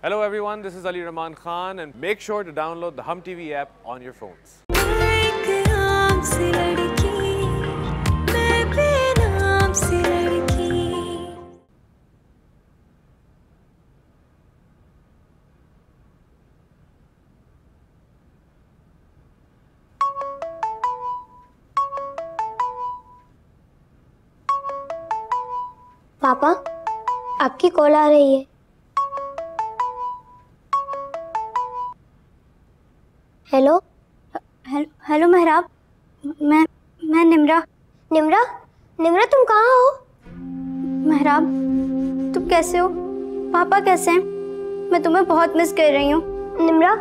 Hello everyone, this is Ali Rahman Khan and make sure to download the Hum TV app on your phones. पापा, आपकी call आ रही है। Hello hello मेहराब, मैं निम्रा। निम्रा तुम कहाँ हो? मेहराब, तुम कैसे हो? पापा कैसे हैं? मैं तुम्हें बहुत मिस कर रही हूँ। निम्रा,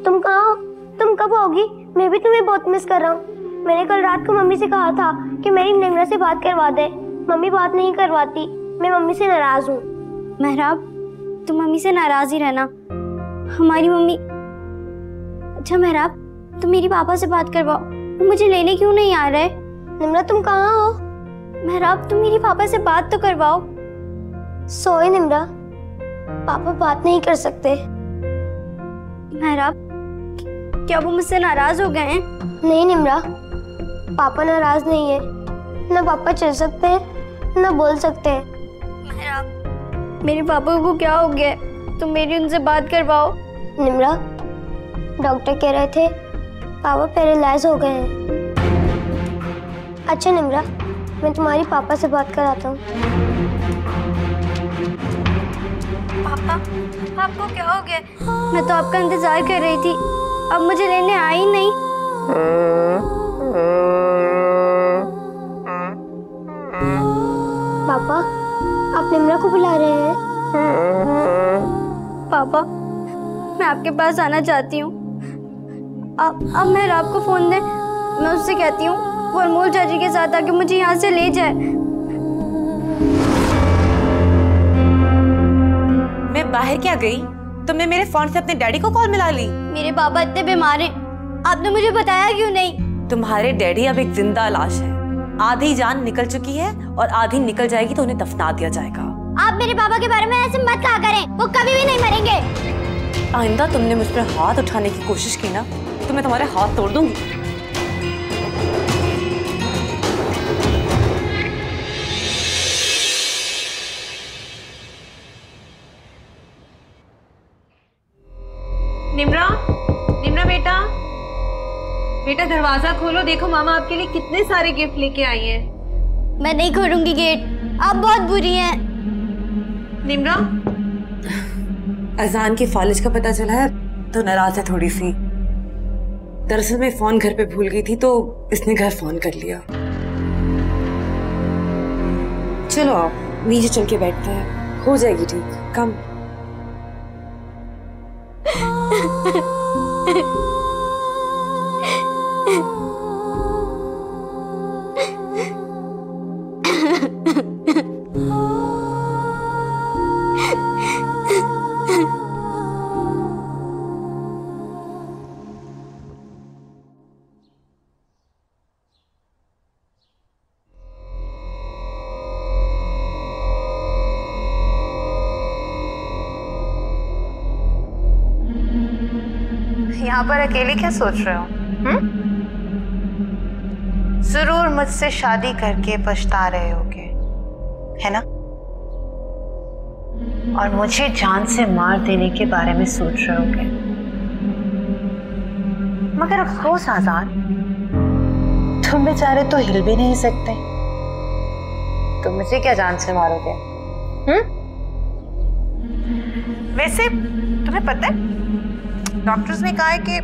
तुम कहाँ हो? तुम कब आओगी? मैं भी तुम्हें बहुत मिस कर रहा हूँ। मैंने कल रात को मम्मी से कहा था कि मेरी निम्रा से बात करवा दे। मम्मी बात नहीं करवाती। मैं मम्मी से नाराज हूँ। मेहराब, तुम मम्मी से नाराज ही रहना। हमारी मम्मी। अच्छा मेहराब, तुम मेरी पापा से बात करवाओ। वो मुझे लेने क्यों नहीं आ रहे? निम्रा तुम कहाँ हो? मेहराब, तुम मेरी पापा से बात तो करवाओ। सोए निम्रा, पापा बात नहीं कर सकते। मेहराब, क्या वो मुझसे नाराज हो गए हैं? नहीं निम्रा, पापा नाराज नहीं है। ना पापा चल सकते हैं ना बोल सकते हैं। मेहराब, मेरे पापा को क्या हो गया? तुम मेरी उनसे बात करवाओ। निम्रा, डॉक्टर कह रहे थे पापा पैरालाइज हो गए हैं। अच्छा निम्रा, मैं तुम्हारी पापा से बात कराता हूँ। पापा, आपको क्या हो गया? मैं तो आपका इंतजार कर रही थी, अब मुझे लेने आई ही नहीं। पापा, आप निम्रा को बुला रहे हैं? पापा, मैं आपके पास आना चाहती हूँ। अब मेहराब को फोन दे, मैं उससे कहती हूँ वो अनमोल चाची के साथ आके मुझे यहाँ से ले जाए। मैं बाहर क्या गई? तुमने मेरे फोन से अपने डैडी को कॉल मिला ली? मेरे पापा इतने बीमार हैं, आपने मुझे बताया क्यों नहीं? तुम्हारे डैडी अब एक जिंदा लाश है। आधी जान निकल चुकी है और आधी निकल जाएगी तो उन्हें दफना दिया जाएगा। आप मेरे पापा के बारे में ऐसे मत कहा करें, वो कभी भी नहीं मरेंगे। आइंदा तुमने मुझ पर हाथ उठाने की कोशिश की ना तो मैं तुम्हारे हाथ तोड़ दूंगी। निम्रा बेटा दरवाजा खोलो। देखो मामा आपके लिए कितने सारे गिफ्ट लेके आई हैं। मैं नहीं खोलूंगी गेट, आप बहुत बुरी हैं। निम्रा, अजान की फालिज का पता चला है तो नाराज है थोड़ी सी। दरअसल मैं फोन घर पे भूल गई थी तो इसने घर फोन कर लिया। चलो आप नीचे चल के बैठते हैं, हो जाएगी ठीक। कम यहाँ पर अकेले क्या सोच रहे हो? जरूर मुझसे शादी करके पछता रहे होगे, है ना? और मुझे जान से मार देने के बारे में सोच रहे होगे। मगर अफसोस आजाद, तुम बेचारे तो हिल भी नहीं सकते, तो मुझे क्या जान से मारोगे? वैसे तुम्हें पता है डॉक्टर्स ने कहा है कि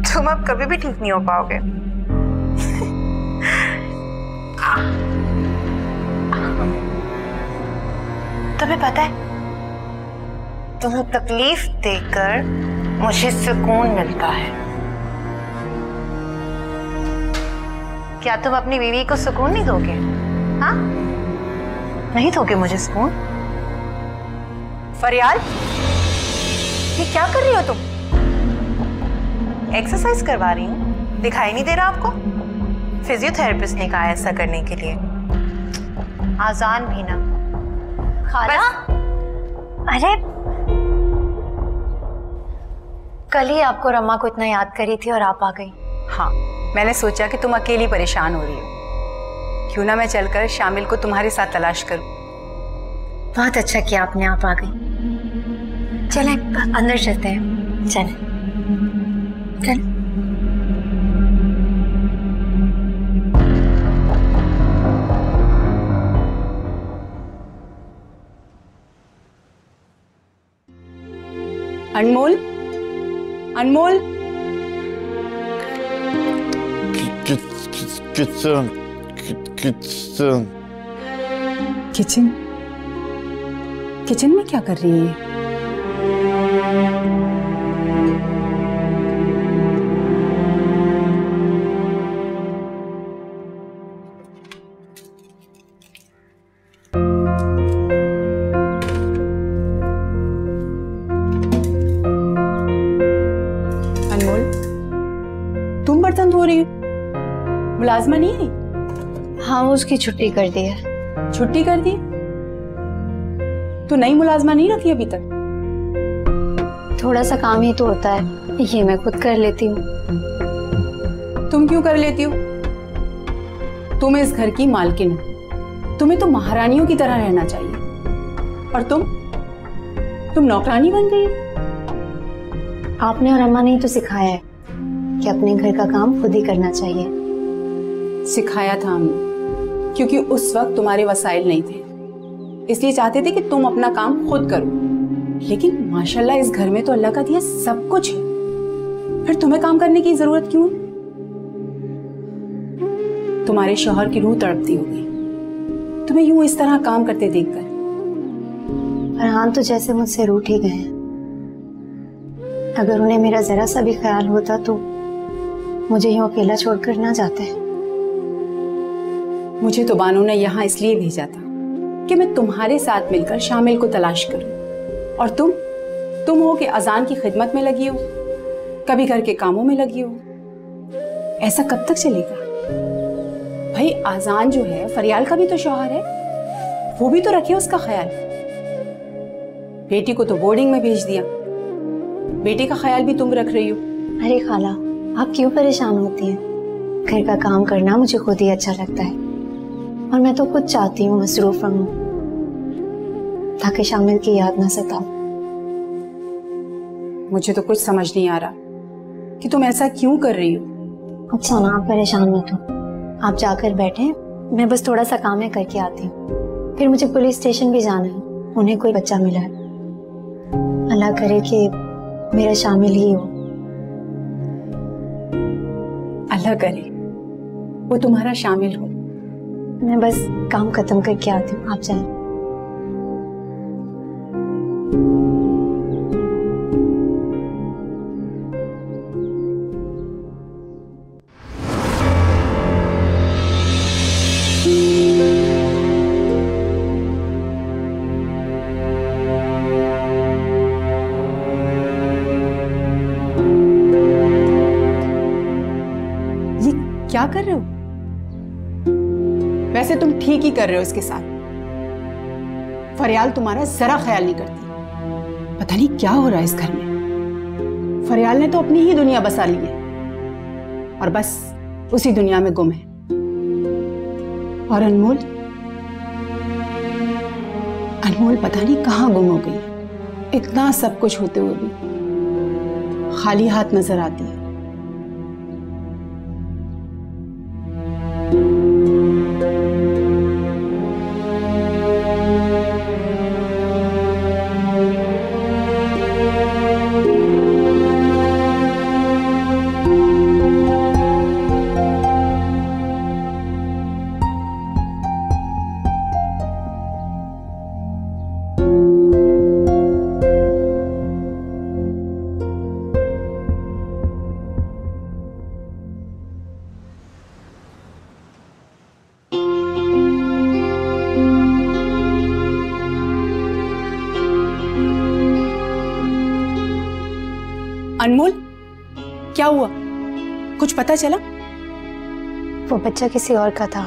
तुम अब कभी भी ठीक नहीं हो पाओगे। तुम्हें पता है तुम्हें तकलीफ देकर मुझे सुकून मिलता है। क्या तुम अपनी बीवी को सुकून नहीं दोगे? हाँ, नहीं दोगे मुझे सुकून? फरियाल, ये क्या कर रही हो तुम? एक्सरसाइज करवा रही हूँ, दिखाई नहीं दे रहा आपको? फिजियोथेरेपिस्ट ने कहा ऐसा करने के लिए। आजान भी ना। खाला? अरे कल ही आपको रमा को इतना याद करी थी और आप आ गई। हाँ, मैंने सोचा कि तुम अकेली परेशान हो रही हो, क्यों ना मैं चलकर शामिल को तुम्हारे साथ तलाश करूं। बहुत अच्छा किया आपने, आप आ गई। चलें अंदर चलते हैं, चलें चलें। अनमोल, अनमोल, किचन किचन किचन किचन में क्या कर रही है? अनमोल, तुम बर्तन धो रही हो? मुलाजमा नहीं आई? हाँ, वो उसकी छुट्टी कर दी है। छुट्टी कर दी? तो नई मुलाजमा नहीं रखी अभी तक? थोड़ा सा काम ही तो होता है, ये मैं खुद कर लेती हूँ। तुम क्यों कर लेती हो? तुम इस घर की मालकिन हो, तुम्हें तो महारानियों की तरह रहना चाहिए, और तुम नौकरानी बन गई हो। आपने और अम्मा ने ही तो सिखाया है कि अपने घर का काम खुद ही करना चाहिए। सिखाया था हमने, क्योंकि उस वक्त तुम्हारे वसाइल नहीं थे, इसलिए चाहते थे कि तुम अपना काम खुद करो। लेकिन माशाल्लाह इस घर में तो अल्लाह का दिया सब कुछ है, फिर तुम्हें काम करने की जरूरत क्यों? तुम्हारे शौहर की रूह तड़पती होगी तुम्हें यूं इस तरह काम करते देखकर। फरहान तो जैसे मुझसे रूठ ही गए हैं। अगर उन्हें मेरा जरा सा भी ख्याल होता तो मुझे यूं अकेला छोड़कर ना जाते। मुझे तो बानो ने यहाँ इसलिए भेजा था कि मैं तुम्हारे साथ मिलकर शामिल को तलाश करूं, और तुम हो कि अजान की खिदमत में लगी हो, कभी घर के कामों में लगी हो। ऐसा कब तक चलेगा? भाई अजान जो है फरियाल का भी तो शौहर है, वो भी तो रखे उसका ख्याल। बेटी को तो बोर्डिंग में भेज दिया, बेटे का ख्याल भी तुम रख रही हो। अरे खाला, आप क्यों परेशान होती हैं? घर का काम करना मुझे खुद ही अच्छा लगता है, और मैं तो खुद चाहती हूँ मसरूफ रहूं ताकि शामिल की याद ना सताओ। मुझे तो कुछ समझ नहीं आ रहा कि तुम ऐसा क्यों कर रही हो। अच्छा ना, आप परेशान मत हो, आप जाकर बैठे, मैं बस थोड़ा सा काम है करके आती हूँ। फिर मुझे पुलिस स्टेशन भी जाना है, उन्हें कोई बच्चा मिला है। अल्लाह करे कि मेरा शामिल ही हो। अल्लाह करे वो तुम्हारा शामिल हो। मैं बस काम खत्म करके आती हूँ, आप जाएं। ये क्या कर रहे हो? वैसे तुम ठीक ही कर रहे हो इसके साथ। फरियाल तुम्हारा जरा ख्याल नहीं करती। पता नहीं क्या हो रहा है इस घर में। फरियाल ने तो अपनी ही दुनिया बसा ली है और बस उसी दुनिया में गुम है। और अनमोल पता नहीं कहाँ गुम हो गई। इतना सब कुछ होते हुए भी खाली हाथ नजर आती है। अनमोल, क्या हुआ? कुछ पता चला? वो बच्चा किसी और का था।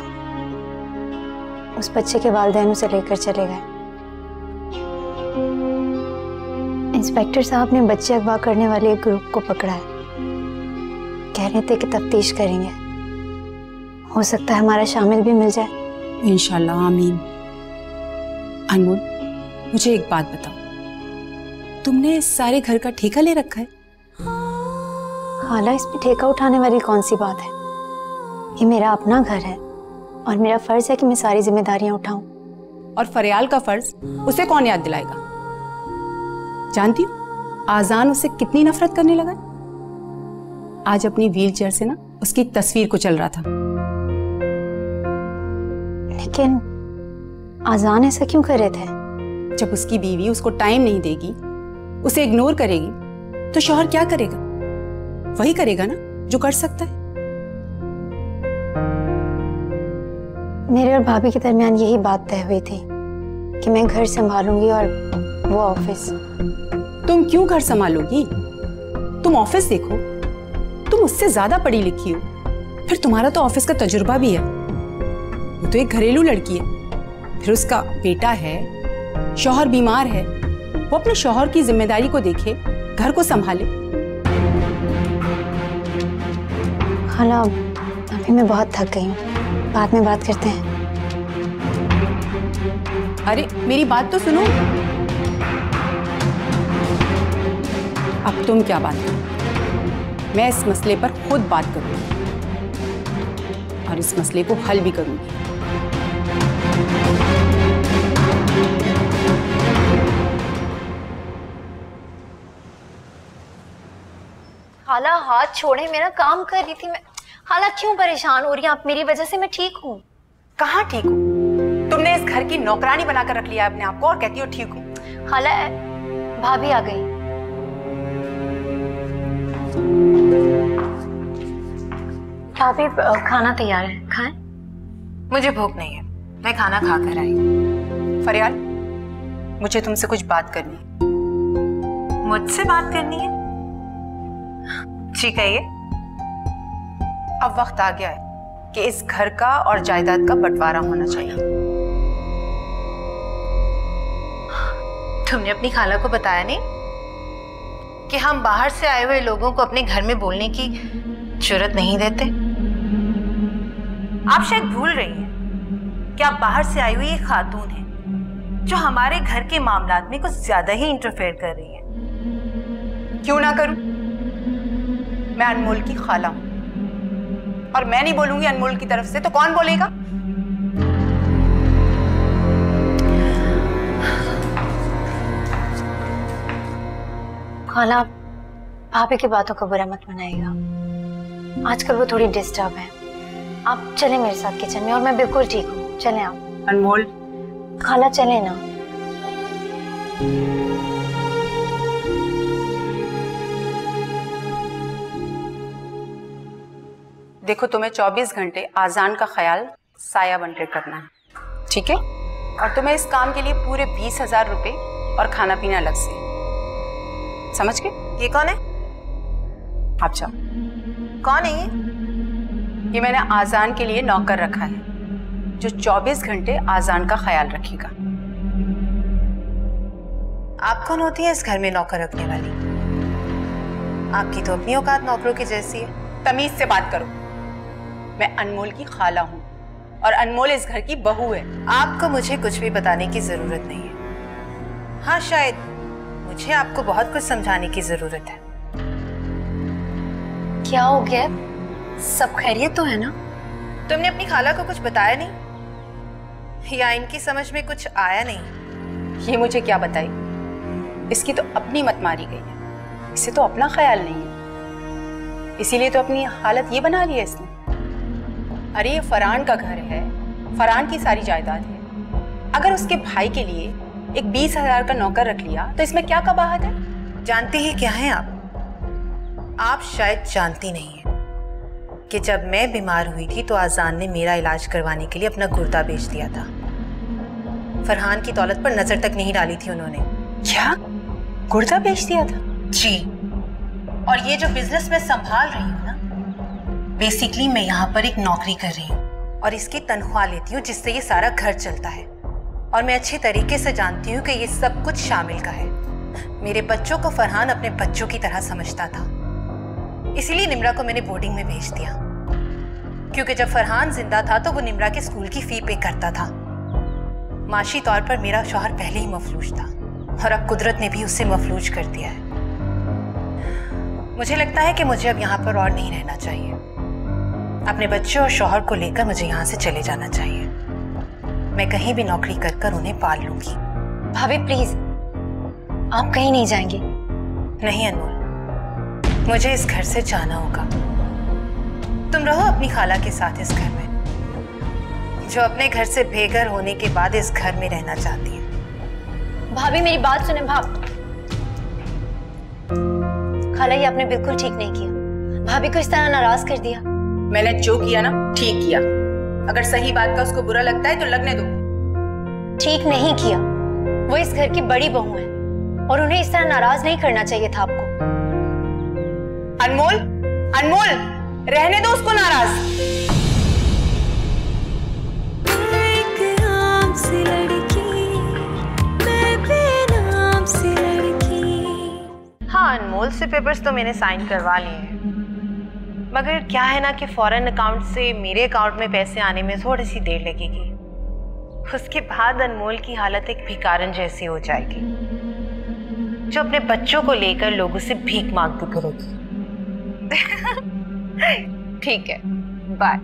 उस बच्चे के वालिदैन उसे लेकर चले गए। इंस्पेक्टर साहब ने बच्चे अगवा करने वाले एक ग्रुप को पकड़ा है। कह रहे थे कि तफ्तीश करेंगे, हो सकता है हमारा शामिल भी मिल जाए। इंशाल्लाह, आमीन। अनमोल, मुझे एक बात बताओ, तुमने इस सारे घर का ठेका ले रखा है? खाला, इसमें ठेका उठाने वाली कौन सी बात है? ये मेरा अपना घर है और मेरा फर्ज है कि मैं सारी जिम्मेदारियां उठाऊं। और फरियाल का फर्ज उसे कौन याद दिलाएगा? जानती हो आजान उससे कितनी नफरत करने लगा? आज अपनी व्हीलचेयर से ना उसकी तस्वीर को चल रहा था। लेकिन आजान ऐसा क्यों कर रहे थे? जब उसकी बीवी उसको टाइम नहीं देगी, उसे इग्नोर करेगी, तो शौहर क्या करेगा? वही करेगा ना जो कर सकता है। मेरे और भाभी के दरमियान यही बात तय हुई थी कि मैं घर संभालूंगी और वो ऑफिस। तुम क्यों घर संभालोगी? तुम ऑफिस देखो, तुम उससे ज्यादा पढ़ी लिखी हो, फिर तुम्हारा तो ऑफिस का तजुर्बा भी है। वो तो एक घरेलू लड़की है, फिर उसका बेटा है, शौहर बीमार है, वो अपने शौहर की जिम्मेदारी को देखे, घर को संभाले। खाला, अभी मैं बहुत थक गई हूँ, बाद में बात करते हैं। अरे मेरी बात तो सुनो। अब तुम क्या बात करो? मैं इस मसले पर खुद बात करूंगी और इस मसले को हल भी करूंगी। खाला, हाथ छोड़े, मेरा काम कर रही थी मैं। खाला, क्यों परेशान हो रही हैं आप मेरी वजह से? मैं ठीक हूँ। कहाँ ठीक हो? तुमने इस घर की नौकरानी बनाकर रख लिया अपने आप को और कहती हो ठीक हूँ। खाला, भाभी आ गई। भाभी, खाना तैयार है, खाएं? मुझे भूख नहीं है, मैं खाना खा कर आई। फरियाल, मुझे तुमसे कुछ बात करनी है। मुझसे बात करनी है? जी कहिए। अब वक्त आ गया है कि इस घर का और जायदाद का बंटवारा होना चाहिए। तुमने अपनी खाला को बताया नहीं कि हम बाहर से आए हुए लोगों को अपने घर में बोलने की जुर्रत नहीं देते? आप शायद भूल रही हैं कि आप बाहर से आई हुई एक खातून हैं जो हमारे घर के मामलात में कुछ ज्यादा ही इंटरफेयर कर रही है। क्यों ना करूं? मैं अनमोल की खाला हूं और मैं नहीं बोलूंगी अनमोल की तरफ से तो कौन बोलेगा? खाला, भाभी की बातों का बुरा मत मनाइएगा। आजकल वो थोड़ी डिस्टर्ब है। आप चलें मेरे साथ किचन में और मैं बिल्कुल ठीक हूँ। चलें आप। अनमोल। खाला, चलें ना। देखो, तुम्हें 24 घंटे आजान का ख्याल साया बनकर करना है, ठीक है? और तुम्हें इस काम के लिए पूरे 20,000 रुपए और खाना पीना अलग से। समझ गए? ये कौन है? आप जाओ। कौन है ये मैंने आजान के लिए नौकर रखा है जो 24 घंटे आजान का ख्याल रखेगा। आप कौन होती है इस घर में नौकर रखने वाली? आपकी तो अपनी औकात नौकरों की जैसी है। तमीज से बात करो। मैं अनमोल की खाला हूँ और अनमोल इस घर की बहू है। आपको मुझे कुछ भी बताने की जरूरत नहीं है। हाँ, शायद मुझे आपको बहुत कुछ समझाने की जरूरत है। क्या हो गया? सब खैरियत तो है ना? तुमने अपनी खाला को कुछ बताया नहीं या इनकी समझ में कुछ आया नहीं? ये मुझे क्या बताई? इसकी तो अपनी मत मारी गई है, इसे तो अपना ख्याल नहीं है, इसीलिए तो अपनी हालत ये बना ली है इसने। अरे ये फरहान का घर है, फरहान की सारी जायदाद है। अगर उसके भाई के लिए एक 20,000 का नौकर रख लिया तो इसमें क्या कबाहत है? जानती है क्या है आप शायद जानती नहीं है कि जब मैं बीमार हुई थी तो आजान ने मेरा इलाज करवाने के लिए अपना गुर्दा बेच दिया था। फरहान की दौलत पर नजर तक नहीं डाली थी उन्होंने। क्या? गुर्दा बेच दिया था? जी। और ये जो बिजनेस मैं संभाल रही हूँ ना, बेसिकली मैं यहाँ पर एक नौकरी कर रही हूँ और इसकी तनख्वाह लेती हूँ जिससे ये सारा घर चलता है। और मैं अच्छे तरीके से जानती हूँ कि ये सब कुछ शामिल का है। मेरे बच्चों को फरहान अपने बच्चों की तरह समझता था, इसीलिए निम्रा को मैंने बोर्डिंग में भेज दिया। क्योंकि जब फरहान जिंदा था तो वो निम्रा के स्कूल की फी पे करता था। माशी तौर पर मेरा शौहर पहले ही मफलूज था और अब कुदरत ने भी उसे मफलूज कर दिया है। मुझे लगता है कि मुझे अब यहाँ पर और नहीं रहना चाहिए। अपने बच्चों और शौहर को लेकर मुझे यहाँ से चले जाना चाहिए। मैं कहीं भी नौकरी कर कर उन्हें पाल लूंगी। भाभी प्लीज, आप कहीं नहीं जाएंगे। नहीं अनमोल, मुझे इस घर से जाना होगा। तुम रहो अपनी खाला के साथ इस घर में, जो अपने घर से बेघर होने के बाद इस घर में रहना चाहती है। भाभी मेरी बात सुने। खाला, ये आपने बिल्कुल ठीक नहीं किया। भाभी को इस तरह नाराज कर दिया। मैंने जो किया ना ठीक किया। अगर सही बात का उसको बुरा लगता है तो लगने दो। ठीक नहीं किया। वो इस घर की बड़ी बहू है और उन्हें इस तरह नाराज नहीं करना चाहिए था आपको। अनमोल, अनमोल, रहने दो उसको नाराज। हाँ अनमोल से पेपर्स तो मैंने साइन करवा लिए हैं, मगर क्या है ना कि फॉरेन अकाउंट से मेरे अकाउंट में पैसे आने में थोड़ी सी देर लगेगी। उसके बाद अनमोल की हालत एक भिखारन जैसी हो जाएगी, जो अपने बच्चों को लेकर लोगों से भीख मांगती फिरेगी। ठीक है, बाय।